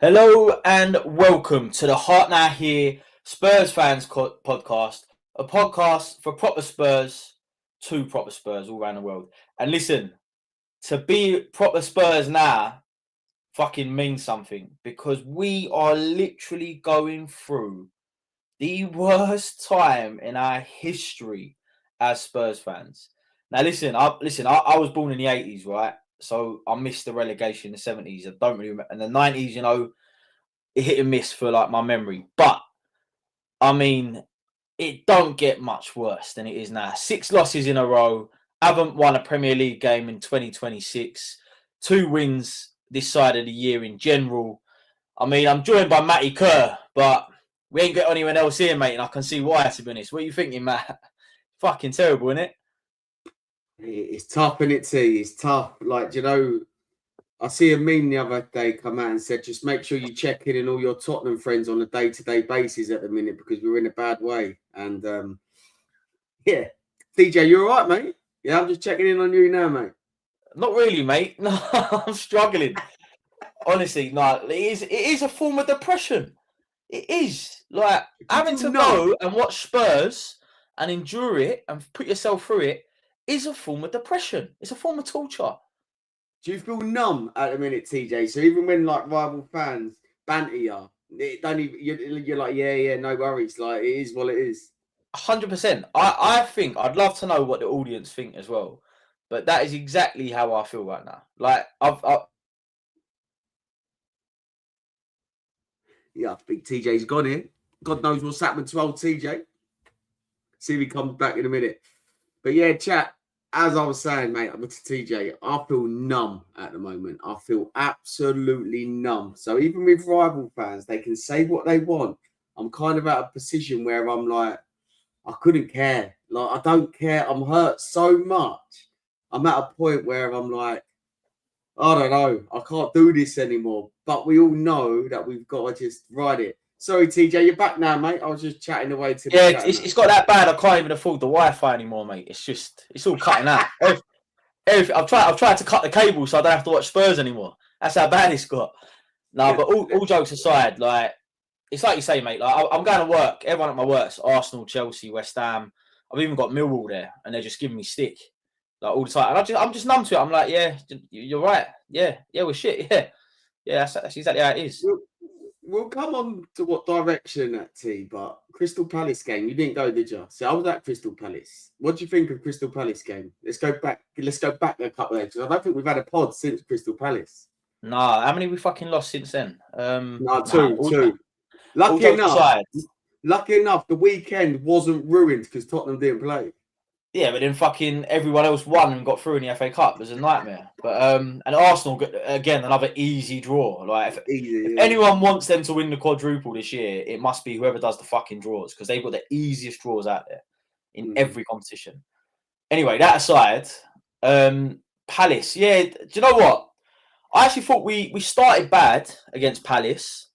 Hello and welcome to the Heart Now Here Spurs Fans podcast, a podcast for proper Spurs to proper Spurs all around the world. And listen, to be proper Spurs now fucking means something because we are literally going through the worst time in our history as Spurs fans. Now, I was born in the 80s, right? So I missed the relegation in the 70s. I don't really remember. In the 90s, it hit and miss for like my memory. But I mean, it don't get much worse than it is now. 6 losses in a row. Haven't won a Premier League game in 2026. 2 wins this side of the year in general. I mean, I'm joined by Matty Kerr, but we ain't got anyone else here, mate, and I can see why, to be honest. What are you thinking, Matt? Fucking terrible, isn't it? It's tough, isn't it, T? It's tough. I see a meme the other day come out and said, just make sure you check in on all your Tottenham friends on a day-to-day basis at the minute because we're in a bad way. And yeah, DJ, you all right, mate? Yeah, I'm just checking in on you now, mate. Not really, mate. No, I'm struggling. Honestly, no, it is a form of depression. It is like having to go and watch Spurs and endure it and put yourself through it is a form of depression. It's a form of torture. Do you feel numb at the minute, TJ? So even when like rival fans banter you, you're like, yeah, no worries. Like it is what it is. 100%. I think I'd love to know what the audience think as well, but that is exactly how I feel right now. Like Yeah, I think TJ's gone here. God knows what's happened to old TJ. See if he comes back in a minute. But yeah, chat, as I was saying, mate, I'm to TJ, I feel numb at the moment. I feel absolutely numb. So even with rival fans, they can say what they want. I'm kind of at a position where I'm like, I couldn't care. Like, I don't care. I'm hurt so much. I'm at a point where I'm like, I don't know. I can't do this anymore. But we all know that we've got to just ride it. Sorry, TJ, you're back now, mate. I was just chatting away to the chat. It's got that bad. I can't even afford the Wi-Fi anymore, mate. It's all cutting out. Everything. I've tried to cut the cable so I don't have to watch Spurs anymore. That's how bad it's got. No, but all jokes aside, like it's like you say, mate. Like I'm going to work. Everyone at my work's Arsenal, Chelsea, West Ham. I've even got Millwall there, and they're just giving me stick like all the time. And I'm just numb to it. I'm like, yeah, you're right. Yeah, we're shit. Yeah. That's exactly how it is. We'll come on to what direction that T, but Crystal Palace game, you didn't go, did you? So I was at Crystal Palace. What do you think of Crystal Palace game? Let's go back a couple of days. I don't think we've had a pod since Crystal Palace. Nah, how many we fucking lost since then? Two. Lucky enough, the weekend wasn't ruined because Tottenham didn't play. Yeah, but then fucking everyone else won and got through in the FA Cup. It was a nightmare. But and Arsenal got again another easy draw. Like if anyone wants them to win the quadruple this year, it must be whoever does the fucking draws because they've got the easiest draws out there in every competition. Anyway, that aside, Palace. Yeah, do you know what? I actually thought we started bad against Palace.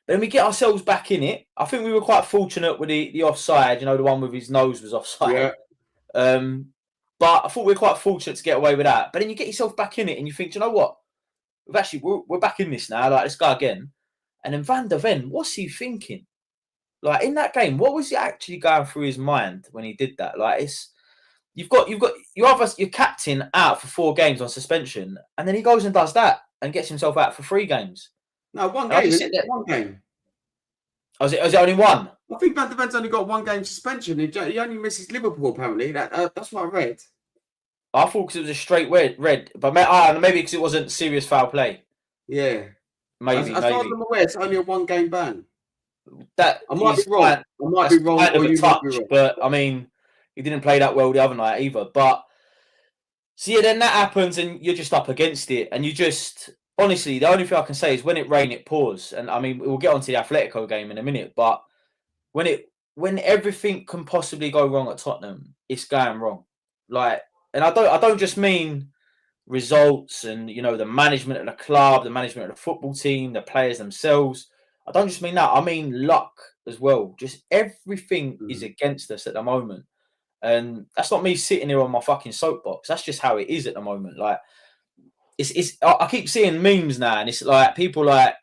But then we get ourselves back in it. I think we were quite fortunate with the offside. You know, the one with his nose was offside. Yeah. But I thought we were quite fortunate to get away with that. But then you get yourself back in it and you think, do you know what? We're back in this now. Like, let's go again. And then Van der Ven, what's he thinking? Like in that game, what was he actually going through his mind when he did that? Like you've got your captain out for 4 games on suspension, and then he goes and does that and gets himself out for 3 games. No, one game. One game. Oh, is it only one? I think Van der Ven's only got 1 game suspension. He only misses Liverpool, apparently. That's what I read. I thought because it was a straight red. But maybe because it wasn't serious foul play. Yeah. Maybe. As far as I'm aware, it's only a 1 game ban. That I might be wrong. Or you might be wrong. But, I mean, he didn't play that well the other night either. But, so yeah, then that happens and you're just up against it. And you just... Honestly, the only thing I can say is when it rains, it pours. And I mean, we'll get onto the Atletico game in a minute, but when everything can possibly go wrong at Tottenham, it's going wrong. Like, and I don't just mean results and the management of the club, the management of the football team, the players themselves. I don't just mean that. I mean luck as well. Just everything is against us at the moment. And that's not me sitting here on my fucking soapbox. That's just how it is at the moment. Like, I keep seeing memes now, and it's like people like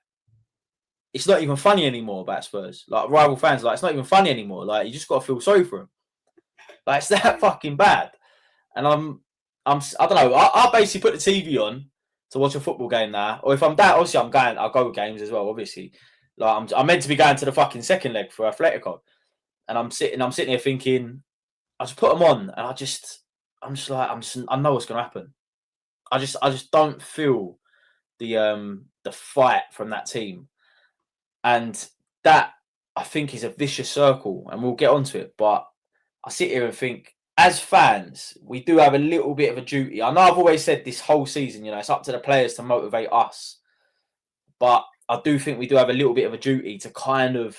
it's not even funny anymore about Spurs. Like rival fans, like it's not even funny anymore. Like you just got to feel sorry for them. Like it's that fucking bad. And I don't know. I basically put the TV on to watch a football game now, or if I'm down, obviously I'll go with games as well. Obviously, like I'm meant to be going to the fucking second leg for Atletico, and I'm sitting here thinking, I just put them on, and I know what's gonna happen. I just don't feel the fight from that team, and that I think is a vicious circle, and we'll get onto it. But I sit here and think, as fans, we do have a little bit of a duty. I know I've always said this whole season, it's up to the players to motivate us, but I do think we do have a little bit of a duty to kind of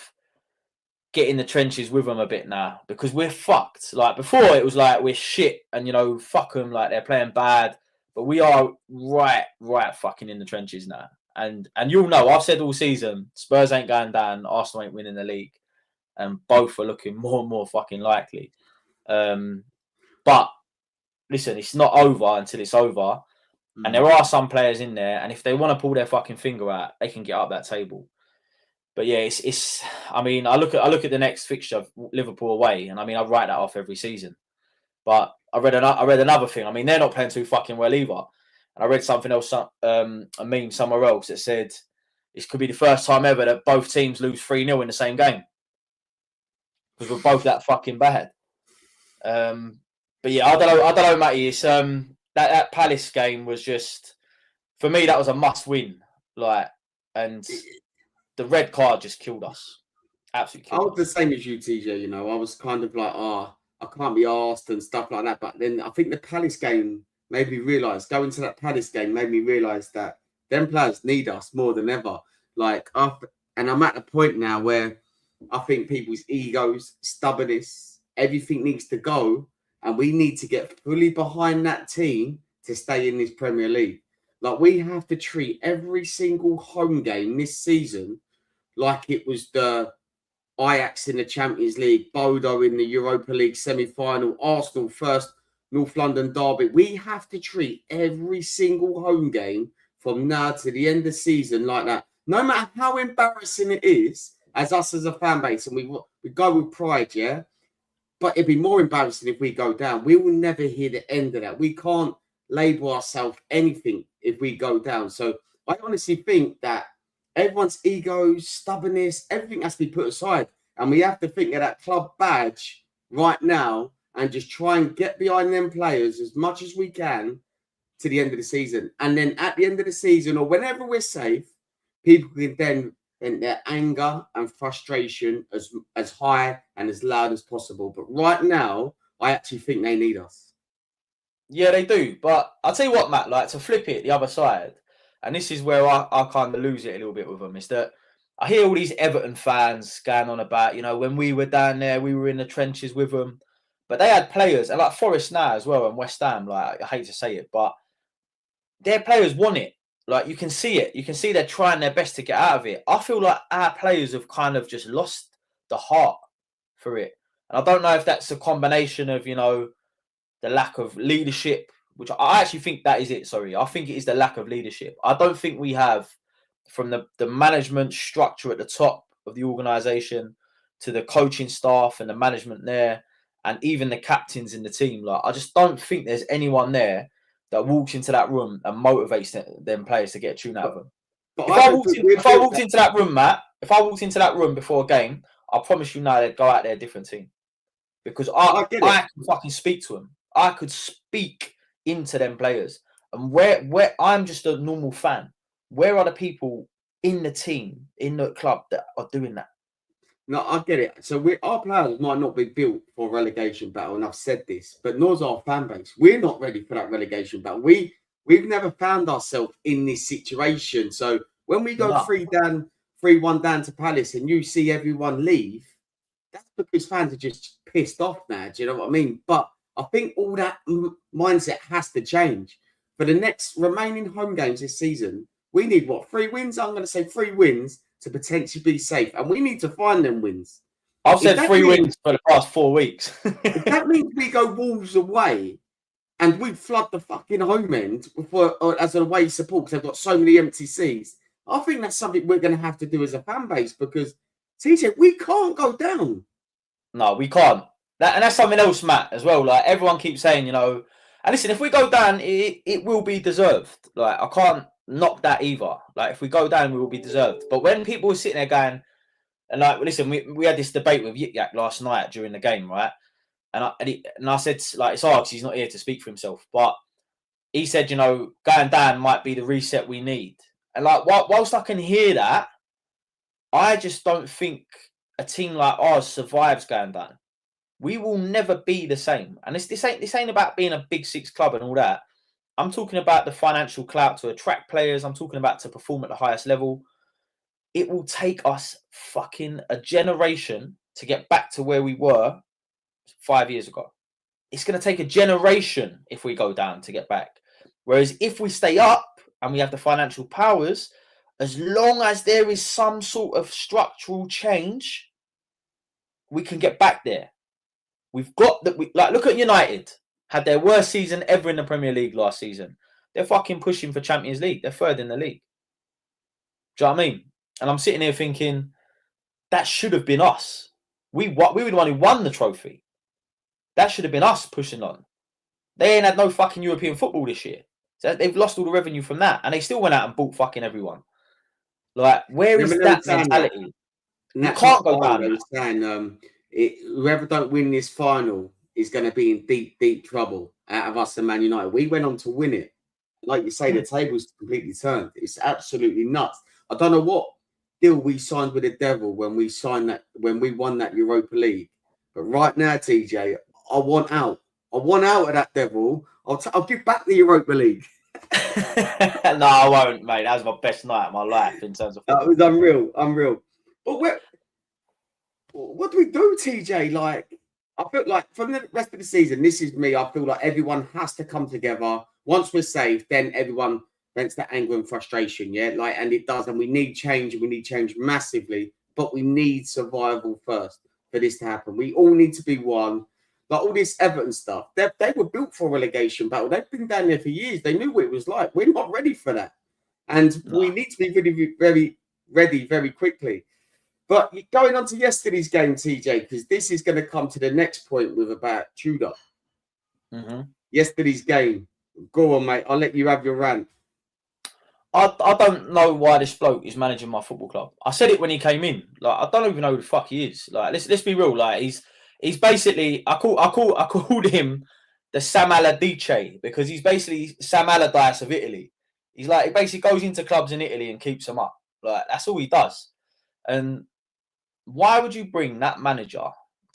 get in the trenches with them a bit now, because we're fucked. Like before, it was like we're shit and fuck them, like they're playing bad. But we are right fucking in the trenches now. And you'll know, I've said all season, Spurs ain't going down, Arsenal ain't winning the league. And both are looking more and more fucking likely. But listen, it's not over until it's over. And there are some players in there, and if they want to pull their fucking finger out, they can get up that table. But yeah, it's. I mean, I look at the next fixture, Liverpool away, and I mean, I write that off every season. But I read another thing. I mean, they're not playing too fucking well either. And I read something else, a meme somewhere else that said this could be the first time ever that both teams lose 3-0 in the same game, because we're both that fucking bad. But yeah, I don't know, Matty. It's that Palace game was just, for me, that was a must win. Like, and the red card just killed us. Absolutely killed us. I was the same as you, TJ. I was kind of like, I can't be asked and stuff like that. But then I think the Palace game made me realise, going to that Palace game made me realise that them players need us more than ever. Like, and I'm at the point now where I think people's egos, stubbornness, everything needs to go. And we need to get fully behind that team to stay in this Premier League. Like, we have to treat every single home game this season like it was the Ajax in the Champions League, Bodo in the Europa League semi-final, Arsenal first North London derby. We have to treat every single home game from now to the end of the season like that. No matter how embarrassing it is, as us as a fan base, and we go with pride, yeah? But it'd be more embarrassing if we go down. We will never hear the end of that. We can't label ourselves anything if we go down. So I honestly think that everyone's egos, stubbornness, everything has to be put aside. And we have to think of that club badge right now and just try and get behind them players as much as we can to the end of the season. And then at the end of the season, or whenever we're safe, people can then vent their anger and frustration as high and as loud as possible. But right now, I actually think they need us. Yeah, they do. But I'll tell you what, Matt, like, to flip it the other side, and this is where I kind of lose it a little bit with them, is that I hear all these Everton fans going on about, when we were down there, we were in the trenches with them. But they had players, and like Forest now as well, and West Ham, like, I hate to say it, but their players want it. Like, you can see it. You can see they're trying their best to get out of it. I feel like our players have kind of just lost the heart for it. And I don't know if that's a combination of, the lack of leadership, which I actually think that is it. Sorry. I think it is the lack of leadership. I don't think we have, from the management structure at the top of the organisation to the coaching staff and the management there, and even the captains in the team. Like, I just don't think there's anyone there that walks into that room and motivates them players to get a tune out of them. If I walked into that room, Matt, if I walked into that room before a game, I promise you now they'd go out there a different team. Because I can fucking speak to them. I could speak into them players. And where I'm just a normal fan, where are the people in the team, in the club, that are doing that? No, I get it. So our players might not be built for relegation battle, and I've said this, but nor's our fan base. We're not ready for that relegation battle. We've never found ourselves in this situation. So when we go 3-1 down to Palace, and you see everyone leave, that's because fans are just pissed off now. Do you know what I mean? But I think all that mindset has to change. For the next remaining home games this season, we need 3 wins? I'm going to say 3 wins to potentially be safe. And we need to find them wins. I've said 3 wins for the past 4 weeks. If that means we go Wolves away and we flood the fucking home end as an away support because they've got so many empty seats, I think that's something we're going to have to do as a fan base because, TJ, we can't go down. No, we can't. And that's something else, Matt, as well. Like, everyone keeps saying, and listen, if we go down, it will be deserved. Like, I can't knock that either. Like, if we go down, we will be deserved. But when people were sitting there going, and like, listen, we had this debate with Yik Yak last night during the game, right? And I said, like, it's hard because he's not here to speak for himself. But he said, going down might be the reset we need. And like, whilst I can hear that, I just don't think a team like ours survives going down. We will never be the same. And this ain't about being a big six club and all that. I'm talking about the financial clout to attract players. I'm talking about to perform at the highest level. It will take us fucking a generation to get back to where we were 5 years ago. It's going to take a generation if we go down to get back. Whereas if we stay up and we have the financial powers, as long as there is some sort of structural change, we can get back there. We've got that. Look at United. Had their worst season ever in the Premier League last season. They're fucking pushing for Champions League. They're third in the league. Do you know what I mean? And I'm sitting here thinking that should have been us. We were the one who won the trophy. That should have been us pushing on. They ain't had no fucking European football this year. So they've lost all the revenue from that. And they still went out and bought fucking everyone. Like, where is that mentality? You can't go down. They were saying, whoever don't win this final is going to be in deep, deep trouble out of us and Man United. We went on to win it. Like you say, the table's completely turned. It's absolutely nuts. I don't know what deal we signed with the devil when we won that Europa League. But right now, TJ, I want out. I want out of that devil. I'll give back the Europa League. No, I won't, mate. That was my best night of my life in terms of football. That was unreal. But what do we do, TJ? Like, I feel like from the rest of the season, this is me. I feel like everyone has to come together. Once we're safe, then everyone vents that anger and frustration. Yeah, like, and it does. And we need change. And we need change massively. But we need survival first for this to happen. We all need to be one. Like all this Everton stuff, they were built for a relegation battle. They've been down there for years. They knew what it was like. We're not ready for that. And we need to be really, very ready very quickly. But going on to yesterday's game, TJ, because this is going to come to the next point with about Tudor. Mm-hmm. Yesterday's game. Go on, mate. I'll let you have your rant. I don't know why this bloke is managing my football club. I said it when he came in. Like, I don't even know who the fuck he is. Like, let's be real. Like, he's basically I called him the Sam Allardyce because he's basically Sam Allardyce of Italy. He's like, he basically goes into clubs in Italy and keeps them up. Like, that's all he does. And why would you bring that manager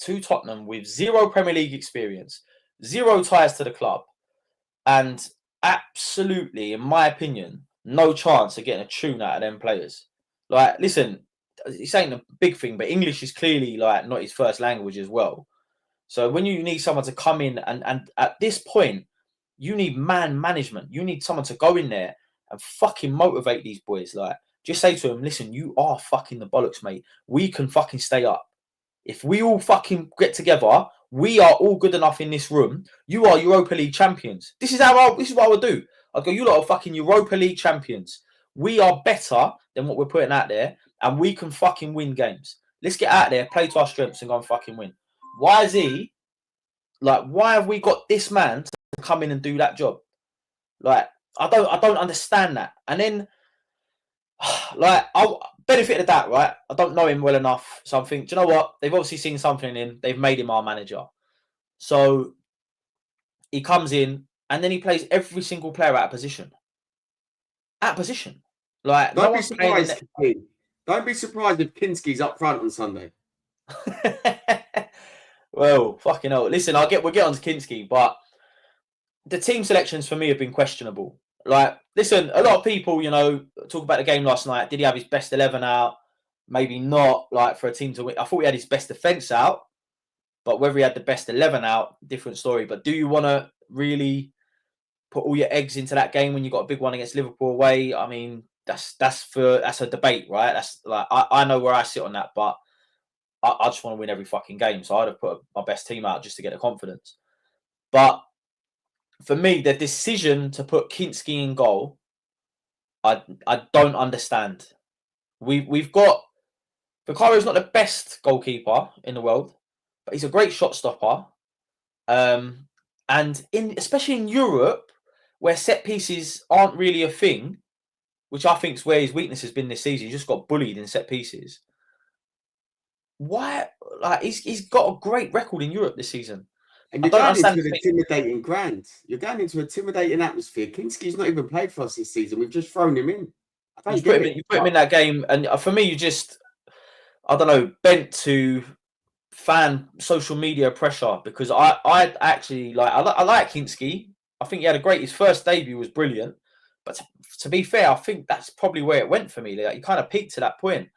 to Tottenham with zero Premier League experience, zero ties to the club, and absolutely, in my opinion, no chance of getting a tune out of them players? Like, listen, it's ain't a big thing, but English is clearly like not his first language as well. So when you need someone to come in and at this point, you need man management. You need someone to go in there and fucking motivate these boys. Like, just say to them, listen, you are fucking the bollocks, mate. We can fucking stay up. If we all fucking get together, we are all good enough in this room. You are Europa League champions. This is what I would do. I'd go, you lot are fucking Europa League champions. We are better than what we're putting out there, and we can fucking win games. Let's get out there, play to our strengths, and go and fucking win. Why have we got this man to come in and do that job? Like, I don't understand that. And then, like, I'll benefit of that, right? I don't know him well enough. So I'm thinking, do you know what? They've obviously seen something in him. They've made him our manager. So he comes in and then he plays every single player out of position. Like, don't be surprised. Don't be surprised if Kinski's up front on Sunday. Well, fucking hell. Listen, we'll get on to Kinski, but the team selections for me have been questionable. Like, listen, a lot of people, talk about the game last night. Did he have his best 11 out? Maybe not, like, for a team to win. I thought he had his best defence out, but whether he had the best 11 out, different story. But do you want to really put all your eggs into that game when you got a big one against Liverpool away? I mean, that's a debate, right? That's like, I know where I sit on that, but I just want to win every fucking game. So I'd have put my best team out just to get the confidence. But for me, the decision to put Kinski in goal I don't understand. We've got Vicario's not the best goalkeeper in the world, but he's a great shot stopper. And especially in Europe, where set pieces aren't really a thing, which I think is where his weakness has been this season. He just got bullied in set pieces. Why? Like he's got a great record in Europe this season. And you're going into an intimidating ground. You're going into an intimidating atmosphere. Kinski's not even played for us this season. We've just thrown him in. You put him in that game, and for me, you just, I don't know, bent to fan social media pressure, because I actually I like Kinski. I think he had his first debut was brilliant, but to be fair, I think that's probably where it went for me. Like, he kind of peaked to that point.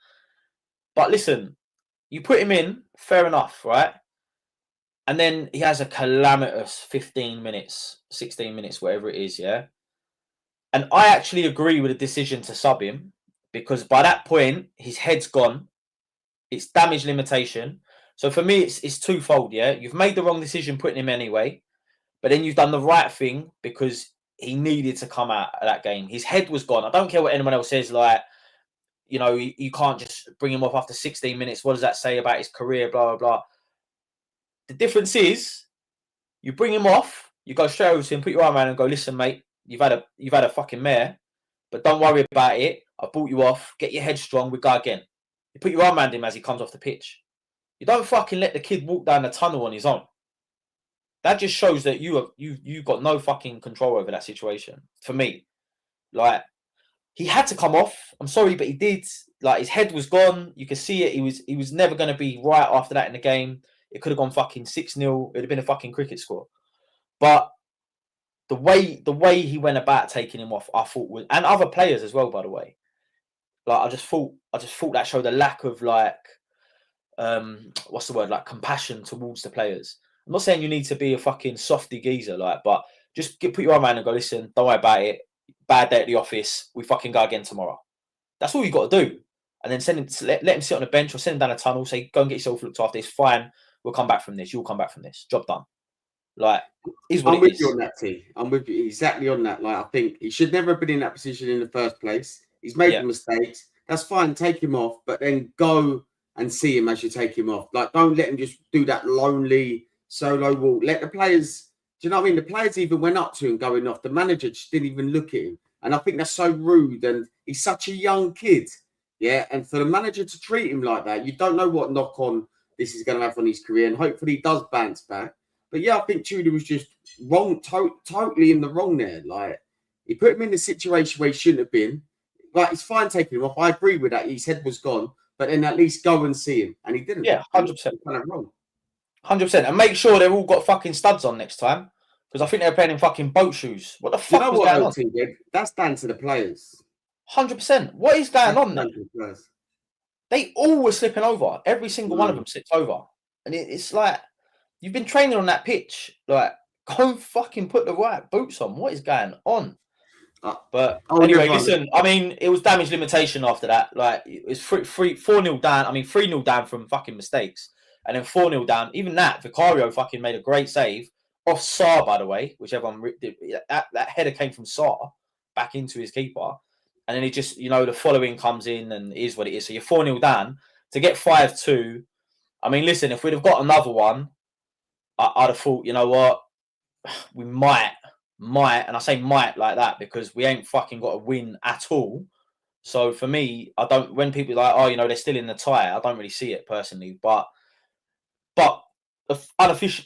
But listen, you put him in, fair enough, right? And then he has a calamitous 15 minutes, 16 minutes, whatever it is, yeah? And I actually agree with the decision to sub him, because by that point, his head's gone. It's damage limitation. So for me, it's twofold, yeah? You've made the wrong decision putting him anyway, but then you've done the right thing because he needed to come out of that game. His head was gone. I don't care what anyone else says, like, you know, you can't just bring him off after 16 minutes. What does that say about his career, blah, blah, blah. The difference is you bring him off, you go straight over to him, put your arm around and go, listen, mate, you've had a fucking mare, but don't worry about it. I brought you off. Get your head strong. We go again. You put your arm around him as he comes off the pitch. You don't fucking let the kid walk down the tunnel on his own. That just shows that you got no fucking control over that situation. For me, like, he had to come off. I'm sorry, but he did. Like, his head was gone. You could see it. He was never going to be right after that in the game. It could have gone fucking 6-0. It'd have been a fucking cricket score. But the way he went about taking him off, I thought was, and other players as well, by the way. Like, I just thought that showed a lack of, like, what's the word? Like, compassion towards the players. I'm not saying you need to be a fucking softy geezer, like, but just put your arm around and go, listen, don't worry about it. Bad day at the office. We fucking go again tomorrow. That's all you got to do. And then send him, let him sit on the bench or send him down a tunnel. Say, go and get yourself looked after. It's fine. We'll come back from this. You'll come back from this. Job done. Like, is what I'm with is. you on that, T. I'm with you exactly on that. Like, I think he should never have been in that position in the first place. He's made the mistakes. That's fine. Take him off, but then go and see him as you take him off. Like, don't let him just do that lonely solo walk. Let the players. Do you know what I mean? The players even went up to him going off. The manager just didn't even look at him, and I think that's so rude. And he's such a young kid, yeah. And for the manager to treat him like that, you don't know what knock on this is going to have on his career. And hopefully, he does bounce back. But yeah, I think Tudor was just wrong, totally in the wrong there. Like, he put him in a situation where he shouldn't have been. Like, it's fine taking him off. I agree with that. His head was gone, but then at least go and see him. And he didn't. Yeah, 100%. Kind of wrong. 100%. And make sure they've all got fucking studs on next time, because I think they're playing in fucking boat shoes. What the fuck was going on? TJ? That's down to the players. 100%. What is going on there? They all were slipping over. Every single one of them slipped over. And it's like, you've been training on that pitch. Like, go fucking put the right boots on. What is going on? But anyway, listen, I mean, it was damage limitation after that. Like, it was 4-0 down. I mean, 3-0 down from fucking mistakes. And then 4-0 down. Even that, Vicario fucking made a great save. Off Sarr, by the way, which everyone did. That header came from Sarr back into his keeper. And then it just, you know, the following comes in and is what it is. So you're 4-0 down. To get 5-2, I mean, listen, if we'd have got another one, I'd have thought, you know what, we might, and I say might like that because we ain't fucking got a win at all. So for me, I don't, when people are like, oh, you know, they're still in the tie, I don't really see it personally. But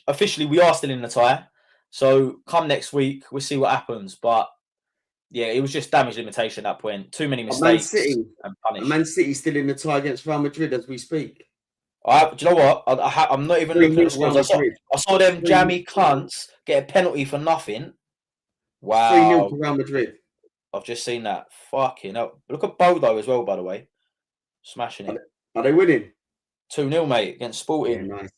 officially, we are still in the tie. So come next week, we'll see what happens. But yeah, it was just damage limitation at that point. Too many mistakes. Man City still in the tie against Real Madrid as we speak. Do you know what? I'm not even looking at the scores. I saw them jammy cunts get a penalty for nothing. Wow. 3-0 to Real Madrid. I've just seen that. Fucking hell. Look at Bodo as well, by the way. Smashing it. Are they winning? 2-0, mate, against Sporting. Yeah, nice.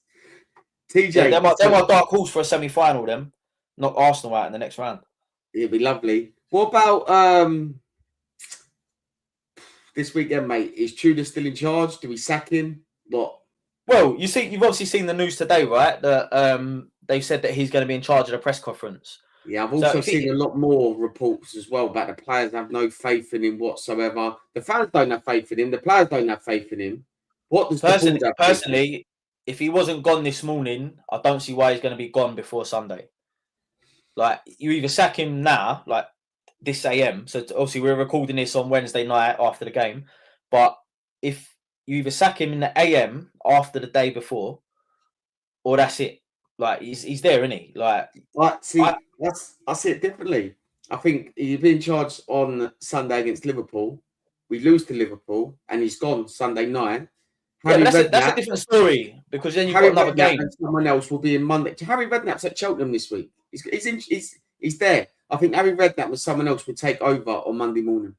TJ. Yeah, they're my dark horse for a semi-final, them. Knock Arsenal out in the next round. It'd be lovely. What about this weekend, mate? Is Tudor still in charge? Do we sack him? What? Well, you've obviously seen the news today, right? That they've said that he's going to be in charge of the press conference. Yeah, I've So also if seen he, a lot more reports as well about the players have no faith in him whatsoever. The fans don't have faith in him. The players don't have faith in him. What does the board have faith in? personally, if he wasn't gone this morning, I don't see why he's going to be gone before Sunday. Like, you either sack him now, like this AM. So obviously we're recording this on Wednesday night after the game, but if you either sack him in the AM after the day before, or that's it. Like, he's there, isn't he? Like, See, I see it differently. I think he's been charged on Sunday against Liverpool. We lose to Liverpool, and he's gone Sunday night. yeah, Harry but that's a Redknapp, different story, because then you've Harry got another Redknapp, game. and someone else will be in Monday. Harry Redknapp's at Cheltenham this week. He's there. I think Harry Redknapp and someone else will take over on Monday morning.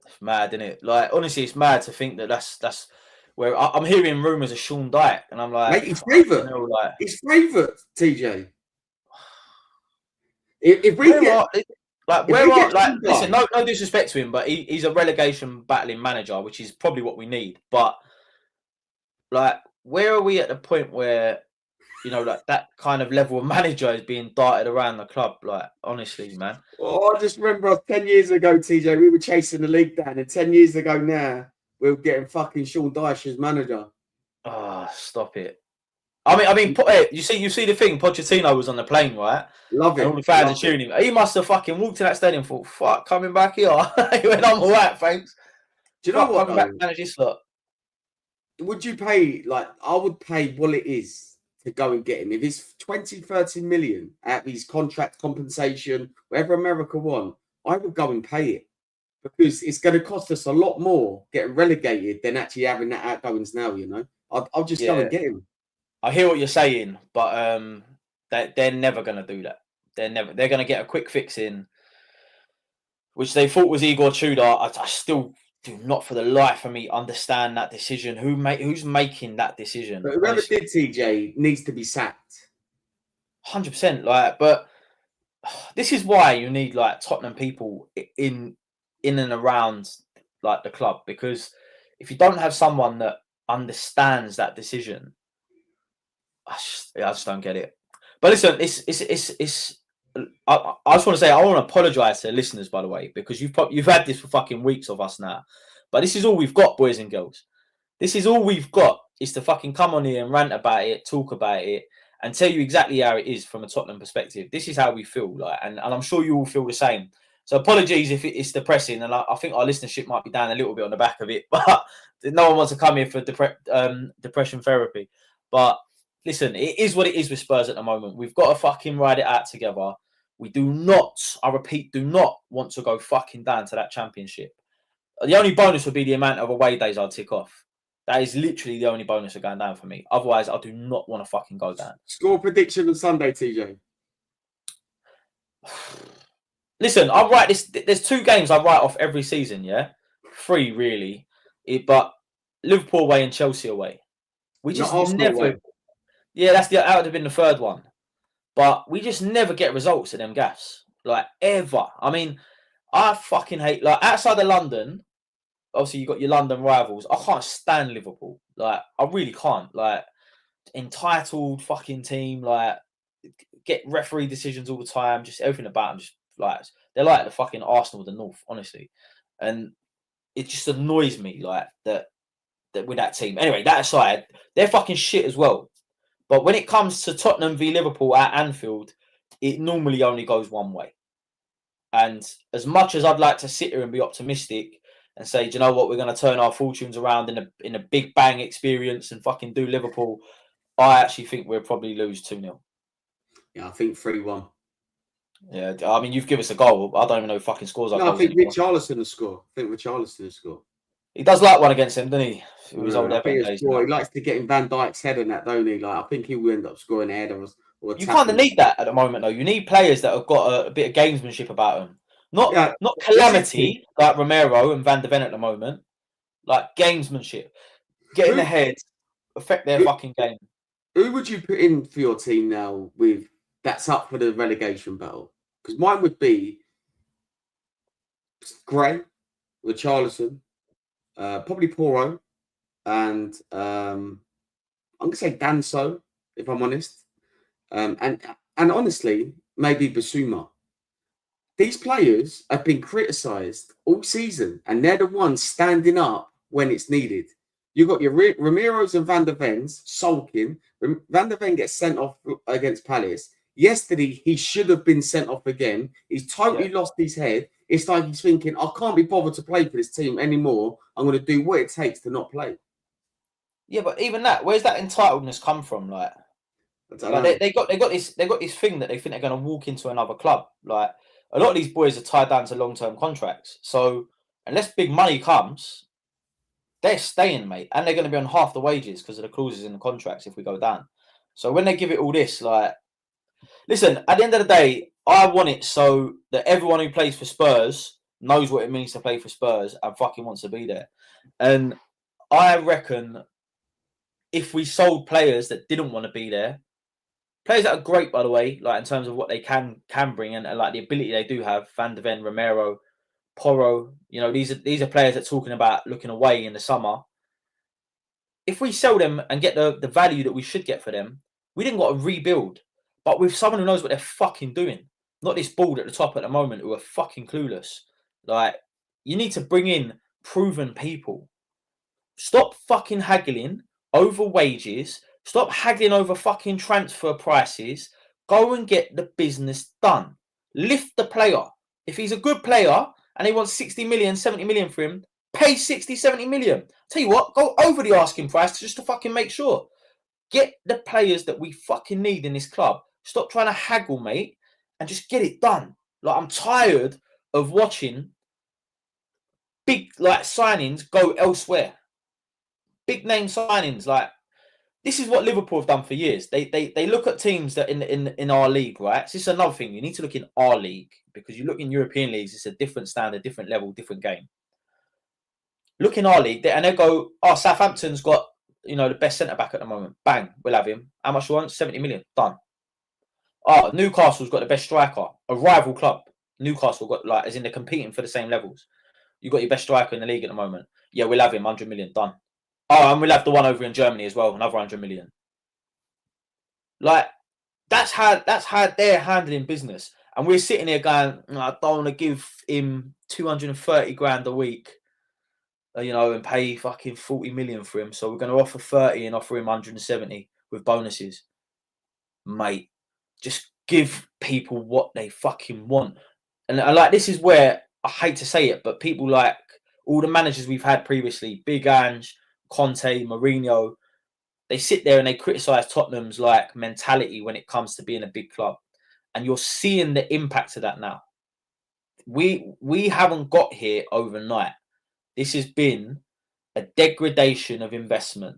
It's mad, isn't it? Like, honestly, it's mad to think that that's where I'm hearing rumours of Sean Dyche, and I'm like, Mate, his favourite. Like, His favourite, TJ. If we get listen, no disrespect to him, but he's a relegation battling manager, which is probably what we need. But like, where are we at the point where, like that kind of level of manager is being darted around the club? Like, honestly, man. Oh, I just remember 10 years ago, TJ, we were chasing the league down, and 10 years ago now, we were getting fucking Sean Dyche as manager. Oh, stop it. I mean, you see the thing. Pochettino was on the plane, right? Love it. And all the fans are cheering him. He must have fucking walked to that stadium and thought, "Fuck, coming back here." He went, "I'm all right, thanks." Do you know what? Coming back, manage this lot. Would you pay, I would pay what it is to go and get him. If it's 20, 30 million at his contract compensation, whatever America want, I would go and pay it. Because it's going to cost us a lot more getting relegated than actually having that outgoings now, I'll just go and get him. I hear what you're saying, but they're never going to do that. They're going to get a quick fix in, which they thought was Igor Tudor. I still do not, for the life of me, understand that decision. Who's making that decision? But whoever did, TJ, needs to be sacked. 100%. Like, but this is why you need like Tottenham people in and around like the club, because if you don't have someone that understands that decision, I just don't get it. But listen, it's. I just want to say I want to apologise to the listeners, by the way, because you've had this for fucking weeks of us now. But this is all we've got, boys and girls. This is all we've got, is to fucking come on here and rant about it, talk about it, and tell you exactly how it is from a Tottenham perspective. This is how we feel, like, and I'm sure you all feel the same. So apologies if it's depressing, and I think our listenership might be down a little bit on the back of it, but no one wants to come here for depression therapy. But listen, it is what it is with Spurs at the moment. We've got to fucking ride it out together. We do not, I repeat, do not want to go fucking down to that Championship. The only bonus would be the amount of away days I'd tick off. That is literally the only bonus of going down for me. Otherwise, I do not want to fucking go down. Score prediction on Sunday, TJ. Listen, I write this. There's 2 games I write off every season, yeah? 3, really. But Liverpool away and Chelsea away. We just never... Away. Yeah, that would have been the 3rd one. But we just never get results at them gaffs. Like, ever. I mean, I fucking hate... Like, outside of London, obviously you got your London rivals. I can't stand Liverpool. Like, I really can't. Like, entitled fucking team. Like, get referee decisions all the time. Just everything about them. Just like, they're like the fucking Arsenal of the North, honestly. And it just annoys me, like, that with that team. Anyway, that aside, they're fucking shit as well. But when it comes to Tottenham v Liverpool at Anfield, it normally only goes one way. And as much as I'd like to sit here and be optimistic and say, do you know what, we're going to turn our fortunes around in a big bang experience and fucking do Liverpool, I actually think we'll probably lose 2-0. Yeah, I think 3-1. Yeah, I mean, you've given us a goal. I don't even know who fucking scores. No, I think Richarlison will score. He does like one against him, doesn't he? He likes to get in Van Dijk's head and that, don't he? Like, I think he will end up scoring a header or you kind of need that at the moment, though. You need players that have got a bit of gamesmanship about them. Not calamity like Romero and Van de Ven at the moment. Like gamesmanship. Get in the head, affect their fucking game. Who would you put in for your team now that's up for the relegation battle? Because mine would be Gray, Richarlison, probably Porro, and I'm gonna say Danso, if I'm honest. And honestly, maybe Basuma. These players have been criticised all season, and they're the ones standing up when it's needed. You've got your Ramiros and Van der Vens sulking. Van der Ven gets sent off against Palace. Yesterday, he should have been sent off again. He's totally lost his head. It's like he's thinking, I can't be bothered to play for this team anymore. I'm going to do what it takes to not play. Yeah, but even that, where's that entitledness come from? Like they got this thing that they think they're going to walk into another club. Like a lot of these boys are tied down to long-term contracts. So unless big money comes, they're staying, mate, and they're going to be on half the wages because of the clauses in the contracts if we go down. So when they give it all this, like, listen, at the end of the day, I want it so that everyone who plays for Spurs knows what it means to play for Spurs and fucking wants to be there. And I reckon if we sold players that didn't want to be there, players that are great, by the way, like in terms of what they can bring and like the ability they do have, Van der Ven, Romero, Porro, you know, these are players that are talking about looking away in the summer. If we sell them and get the value that we should get for them, we didn't got to rebuild. But with someone who knows what they're fucking doing, not this bald at the top at the moment who are fucking clueless. Like, you need to bring in proven people. Stop fucking haggling over wages. Stop haggling over fucking transfer prices. Go and get the business done. Lift the player. If he's a good player and he wants 60 million, 70 million for him, pay 60, 70 million. Tell you what, go over the asking price just to fucking make sure. Get the players that we fucking need in this club. Stop trying to haggle, mate, and just get it done. Like, I'm tired of watching big like signings go elsewhere. Big name signings, like this is what Liverpool have done for years. They look at teams that in our league, right? So this is another thing. You need to look in our league because you look in European leagues, it's a different standard, different level, different game. Look in our league and they go, oh, Southampton's got, you know, the best centre back at the moment. Bang, we'll have him. How much you want? 70 million. Done. Oh, Newcastle's got the best striker. A rival club. Newcastle got, like, as in they're competing for the same levels. You got your best striker in the league at the moment. Yeah, we'll have him. 100 million. Done. Oh, and we'll have the one over in Germany as well. Another 100 million. Like, that's how they're handling business. And we're sitting here going, I don't want to give him 230 grand a week, you know, and pay fucking 40 million for him. So we're going to offer 30 and offer him 170 with bonuses. Mate, just give people what they fucking want. And like, this is where I hate to say it, but people like all the managers we've had previously, Big Ange, Conte, Mourinho, they sit there and they criticise Tottenham's like mentality when it comes to being a big club. And you're seeing the impact of that now. We haven't got here overnight. This has been a degradation of investment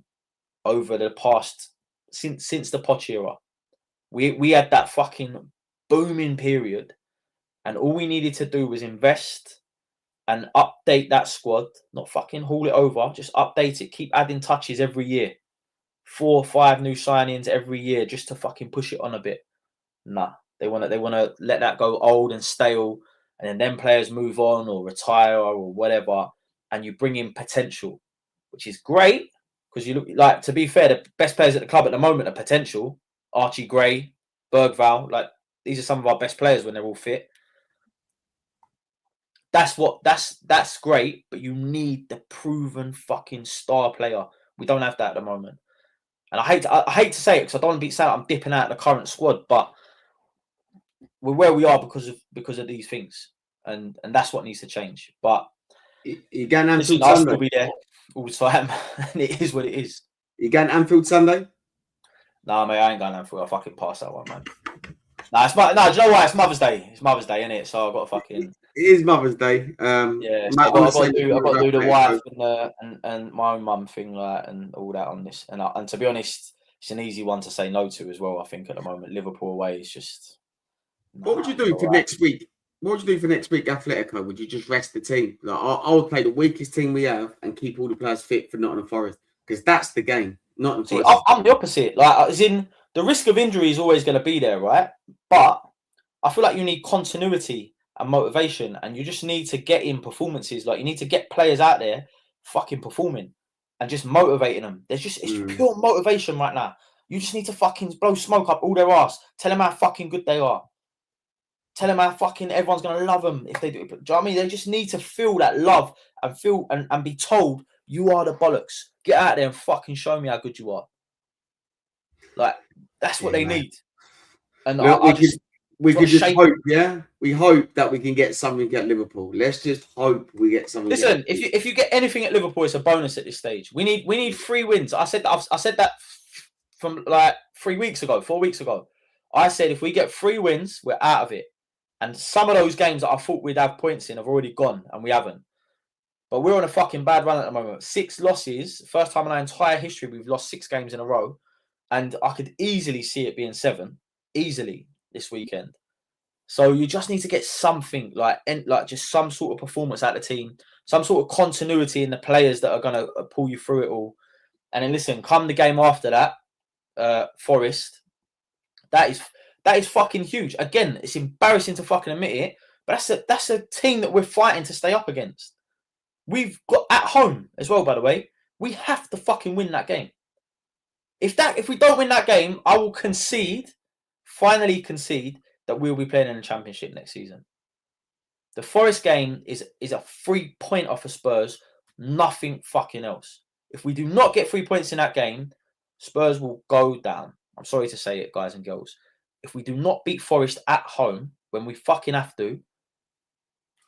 over the past since the Poch era. We had that fucking booming period, and all we needed to do was invest and update that squad, not fucking haul it over, just update it, keep adding touches every year. 4 or 5 new signings every year just to fucking push it on a bit. Nah, they want to let that go old and stale, and then players move on or retire or whatever, and you bring in potential, which is great because you look like, to be fair, the best players at the club at the moment are potential. Archie Gray, Bergvall, like these are some of our best players when they're all fit. That's great, but you need the proven fucking star player. We don't have that at the moment. And I hate to say it because I don't want to be saying I'm dipping out of the current squad, but we're where we are because of these things, and that's what needs to change. But you going Anfield I'll Sunday? still be there all the time, and it is what it is. You going Anfield Sunday? Nah, mate, I ain't going Anfield. I'll fucking pass that one, man. Nah, do you know what? It's Mother's Day. It's Mother's Day, innit? So I've got to fucking. It is Mother's Day. Yeah, so I've got to do the wife and my own mum thing, like, and all that on this. And to be honest, it's an easy one to say no to as well. I think at the moment, Liverpool away is just. What would you do for next week? What would you do for next week, Atletico? Would you just rest the team? Like, I would play the weakest team we have and keep all the players fit for Nottingham Forest because that's the game. Nottingham Forest. I'm the opposite. Like, as in, the risk of injury is always going to be there, right? But I feel like you need continuity and motivation, and you just need to get in performances. Like, you need to get players out there fucking performing and just motivating them. It's pure motivation right now. You just need to fucking blow smoke up all their ass. Tell them how fucking good they are. tell them how fucking everyone's gonna love them if they do it. But do you know what I mean? They just need to feel that love and feel and be told you are the bollocks. Get out there and fucking show me how good you are. Like that's what they need. And Look, we could just shape... hope, yeah. We hope that we can get something at Liverpool. Let's just hope we get something. Listen, if you get anything at Liverpool, it's a bonus at this stage. We need 3 wins. I said that from like 4 weeks ago. I said if we get 3 wins, we're out of it. And some of those games that I thought we'd have points in have already gone, and we haven't. But we're on a fucking bad run at the moment. 6 losses. First time in our entire history we've lost 6 games in a row. And I could easily see it being 7. Easily this weekend. So you just need to get something like just some sort of performance out of the team. Some sort of continuity in the players that are going to pull you through it all. And then listen, come the game after that, Forest, that is fucking huge. Again, it's embarrassing to fucking admit it, but that's a team that we're fighting to stay up against. We've got at home as well, by the way. We have to fucking win that game. If we don't win that game, I will finally concede that we'll be playing in the Championship next season. The Forest game is a 3 point off of Spurs, nothing fucking else. If we do not get 3 points in that game, Spurs will go down. I'm sorry to say it, guys and girls. If we do not beat Forest at home, when we fucking have to,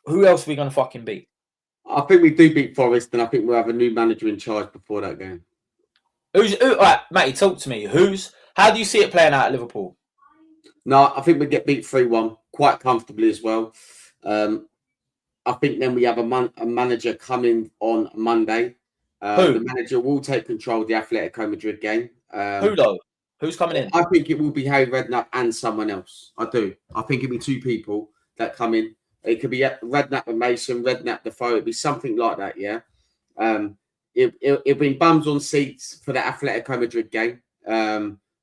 who else are we going to fucking beat? I think we do beat Forest, and I think we'll have a new manager in charge before that game. All right, Matty, talk to me. How do you see it playing out at Liverpool? No, I think we get beat 3-1 quite comfortably as well. I think then we have a manager coming on Monday. The manager will take control of the Atletico Madrid game. Who though? Who's coming in? I think it will be Harry Redknapp and someone else. I do. I think it'll be 2 people that come in. It could be Redknapp and Mason, Redknapp Defoe. It'll be something like that, yeah. It'll be bums on seats for the Atletico Madrid game.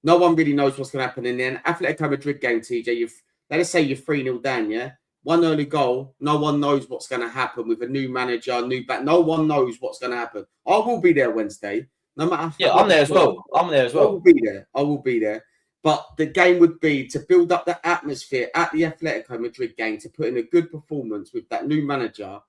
No one really knows what's going to happen in the Atletico Madrid game, TJ. Let us say you're 3-0 down, yeah? 1 early goal. No one knows what's going to happen with a new manager, new back. No one knows what's going to happen. I will be there Wednesday. No matter. Yeah, I'm there as well. I will be there. But the game would be to build up the atmosphere at the Atletico Madrid game, to put in a good performance with that new manager,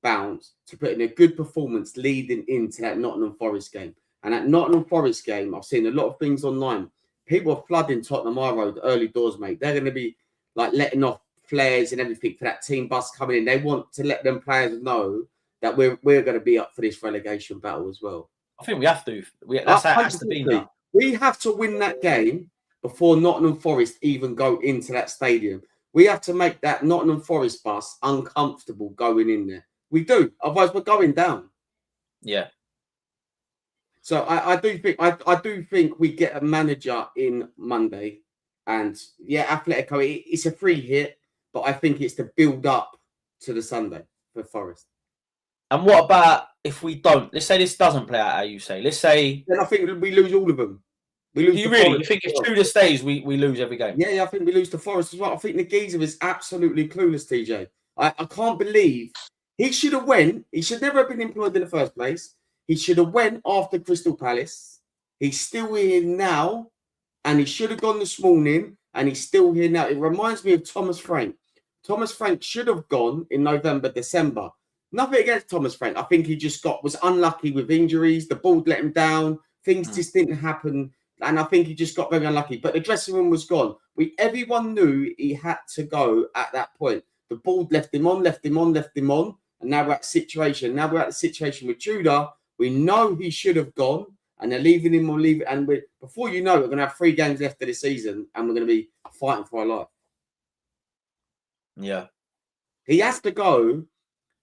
Bounce, to put in a good performance leading into that Nottingham Forest game. And at Nottingham Forest game, I've seen a lot of things online. People are flooding Tottenham High Road early doors, mate. They're going to be like letting off flares and everything for that team bus coming in. They want to let them players know that we're going to be up for this relegation battle as well. I think we have to. That's how it has to be now. We have to win that game before Nottingham Forest even go into that stadium. We have to make that Nottingham Forest bus uncomfortable going in there. We do. Otherwise, we're going down. Yeah. So I do think we get a manager in Monday, and yeah, Atletico. It's a free hit, but I think it's to build up to the Sunday for Forest. And what about if we don't? Let's say this doesn't play out how you say. Let's say. Then I think we lose all of them. We lose. Do you really? You think if Tudor stays, we lose every game? Yeah, I think we lose to Forest as well. I think the geezer is absolutely clueless, TJ. I can't believe he should have went. He should never have been employed in the first place. He should have went after Crystal Palace. He's still here now, and he should have gone this morning, and he's still here now. It reminds me of Thomas Frank. Thomas Frank should have gone in November, December. Nothing against Thomas Frank. I think he just was unlucky with injuries. The board let him down. Things just didn't happen, and I think he just got very unlucky. But the dressing room was gone. Everyone knew he had to go at that point. The board left him on, and now we're at the situation. Now we're at the situation with Tudor. We know he should have gone, and they're leaving him or leaving. And before you know it, we're going to have 3 games left of the season, and we're going to be fighting for our life. Yeah. He has to go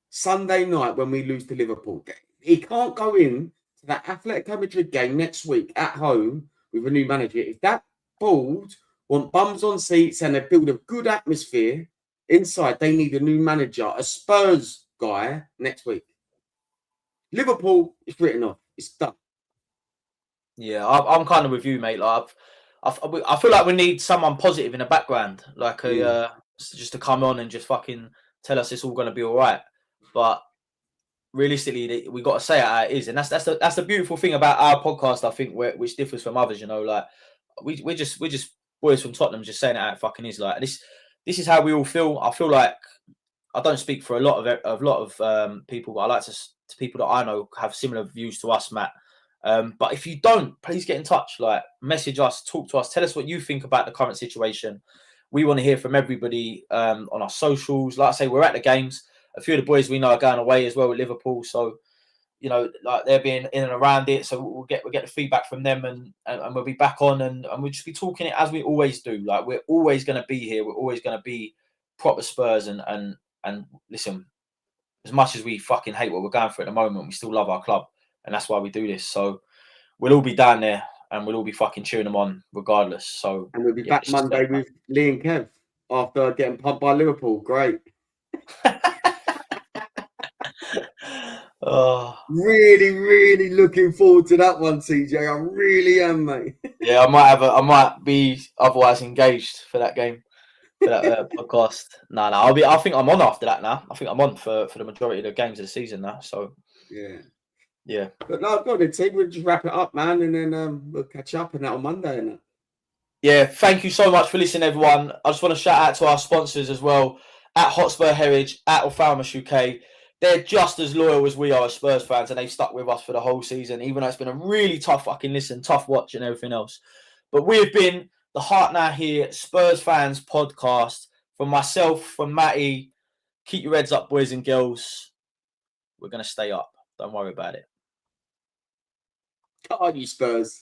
Sunday night when we lose to Liverpool. He can't go in to that Atletico Madrid game next week at home with a new manager. If that board want bums on seats and they build a good atmosphere inside, they need a new manager, a Spurs guy next week. Liverpool is written off. It's done. Yeah, I'm kind of with you, mate. Like, I feel like we need someone positive in the background, like just to come on and just fucking tell us it's all going to be all right. But realistically, we got to say it how it is, and that's the beautiful thing about our podcast. I think which differs from others. You know, like we're just boys from Tottenham just saying it how it fucking is. Like this is how we all feel. I feel like I don't speak for a lot of people, but I like to people that I know have similar views to us, Matt. But if you don't, please get in touch. Like, message us, talk to us, tell us what you think about the current situation. We want to hear from everybody on our socials. Like I say, we're at the games. A few of the boys we know are going away as well with Liverpool, so like they're being in and around it. So we'll get the feedback from them, and we'll be back on, and we'll just be talking it as we always do. Like, we're always going to be here. We're always going to be proper Spurs, and listen, as much as we fucking hate what we're going through at the moment, we still love our club, and that's why we do this. So we'll all be down there, and we'll all be fucking cheering them on regardless. So, and we'll be back Monday with Lee and Kev after getting pumped by Liverpool. Great. Really, really looking forward to that one, TJ. I really am, mate. Yeah, I might be otherwise engaged for that game, for that podcast. No, I think I'm on after that now. I think I'm on for the majority of the games of the season now. So yeah. But no, go on, team. We'll just wrap it up, man, and then we'll catch up on that on Monday. And yeah, thank you so much for listening, everyone. I just want to shout out to our sponsors as well, at Hotspur Heritage, at Ophthalmos UK. They're just as loyal as we are as Spurs fans, and they've stuck with us for the whole season, even though it's been a really tough fucking listen, tough watch and everything else. But we have been the Heart Now Here Spurs Fans podcast. From myself, from Matty, keep your heads up, boys and girls. We're going to stay up. Don't worry about it. Come on, you Spurs.